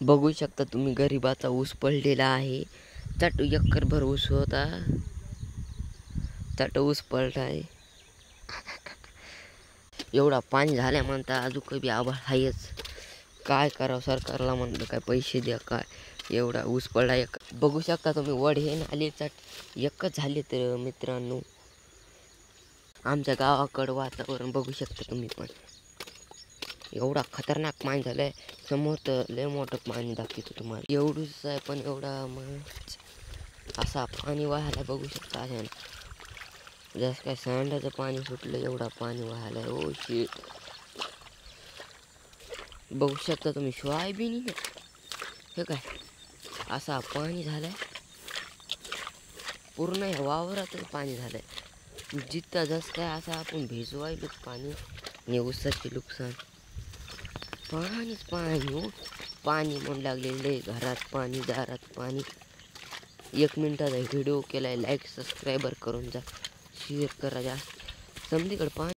बघू शकता तुम्ही गरिबाचा ऊस पडलेला आहे. चट एकरभर ऊस होता, चट ऊस पडला आहे. एवढा पाणी झाल्या म्हणता अजून बी आभाळ आहेच. काय करावं सरकारला म्हणलं काय पैसे द्या काय. एवढा ऊस पडला एक. बघू शकता तुम्ही वड हे नाले चट एकच झाले तर मित्रांनो. आमच्या गावाकडं वातावरण बघू शकता तुम्ही पण. एवढा खतरनाक पाणी झालंय. समोर तर लय मोठं पाणी दाखवतो तुम्हाला. एवढंच आहे पण एवढा मग असा पाणी वाहायला बघू शकता. अशा जसं काय सांडाचं पाणी सुटलं एवढा पाणी वाहायला. Oh shit. बघू शकता तुम्ही सोयाबीन हे काय असा पाणी झालंय. पूर्ण ह्या वावरातच पाणी झालंय. जिथं जसं काय असं आपण भिजवायलो पाणी आणि ऊसाचे नुकसान. पाणीच पाणी हो. पाणी म्हणून लागलेले घरात पाणी दारात पाणी. 1 मिनिटाचा व्हिडिओ केलाय. लाईक सबस्क्राईबर करून जा, शेअर करा जास्त. समधीकडे पाणी